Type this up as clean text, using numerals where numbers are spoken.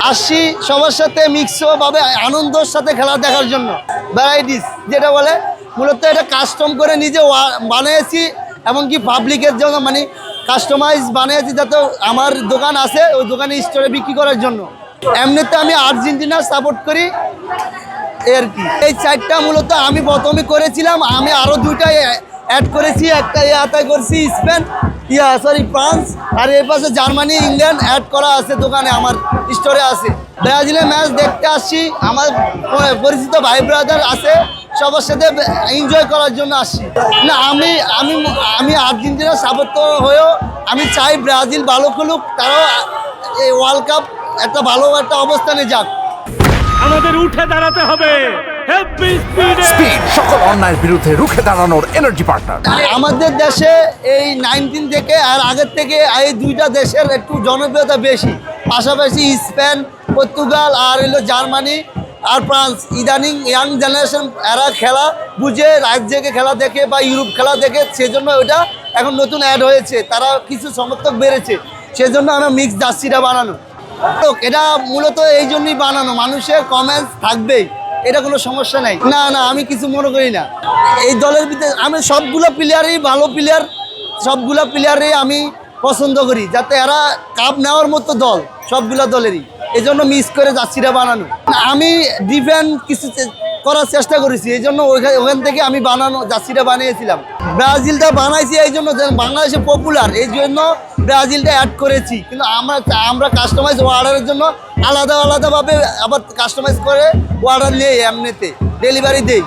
আসছি সবার সাথে মিক্সভাবে আনন্দের সাথে খেলা দেখার জন্য। ভ্যারাইটিস যেটা বলে মূলত এটা কাস্টম করে নিজে বানিয়েছি, এমনকি পাবলিকের জন্য মানে কাস্টমাইজ বানিয়েছি, যাতে আমার দোকান আছে ওই দোকানে স্টোরে বিক্রি করার জন্য। এমনিতে আমি আর্জেন্টিনার সাপোর্ট করি আর কি। এই চারটা মূলত আমি প্রথমে করেছিলাম, আমি আরও দুইটা অ্যাড করেছি। একটা ইয়াতায় করছি স্পেন, ফ্রান্স, আর এর পাশে জার্মানি, ইংল্যান্ড অ্যাড করা আছে দোকানে, আমার স্টোরে আছে। ব্রাজিলের ম্যাচ দেখতে আসছি, আমার পরিচিত ভাই ব্রাদার আছে, সবার সাথে এনজয় করার জন্য আসছি। না আমি আমি আমি আর্জেন্টিনা সাপোর্ট হয়েও আমি চাই ব্রাজিল ভালো খেলুক, তারাও এই ওয়ার্ল্ড কাপ একটা ভালো একটা অবস্থানে যাক। আমাদের উঠে দাঁড়াতে হবে। স্পিড সকল অন্যায়ের বিরুদ্ধে রুখে দাঁড়ানোর এনার্জি পার্টনার। আমাদের দেশে এই 19 থেকে আর আগের থেকে এই দুইটা দেশের একটু জনপ্রিয়তা বেশি, পাশাপাশি স্পেন, পর্তুগাল আর হলো জার্মানি আর ফ্রান্স। ইদানিং ইয়াং জেনারেশন এরা খেলা বুঝে রাজ্যকে খেলা দেখে বা ইউরোপ খেলা দেখে, সেজন্য ওইটা এখন নতুন অ্যাড হয়েছে, তারা কিছু সমর্থক বেড়েছে, সেজন্য আমরা মিক্স জার্সিটা বানানো। এটা মূলত এই জন্যই বানানো, মানুষের কমেন্টস থাকবেই, এটা কোনো সমস্যা নাই। না না আমি কিছু মনে করি না। এই দলের ভিতরে আমি সবগুলো প্লেয়ারই ভালো প্লেয়ার, সবগুলো প্লেয়ারই আমি পছন্দ করি, যাতে এরা কাপ নেওয়ার মতো দল সবগুলো দলেরই, এই জন্য মিস করে জার্সিটা বানানো। আমি ডিফেন্ড কিছু করার চেষ্টা করেছি, এই জন্য ওখান থেকে আমি বানানো জার্সিটা বানিয়েছিলাম। ব্রাজিলটা বানাইছি এই জন্য বাংলাদেশে পপুলার, এই জন্য ব্রাজিলটা অ্যাড করেছি। কিন্তু আমরা কাস্টমাইজ অর্ডারের জন্য আলাদাভাবে আবার কাস্টমাইজ করে অর্ডার নিই, এমনিতে ডেলিভারি দেই।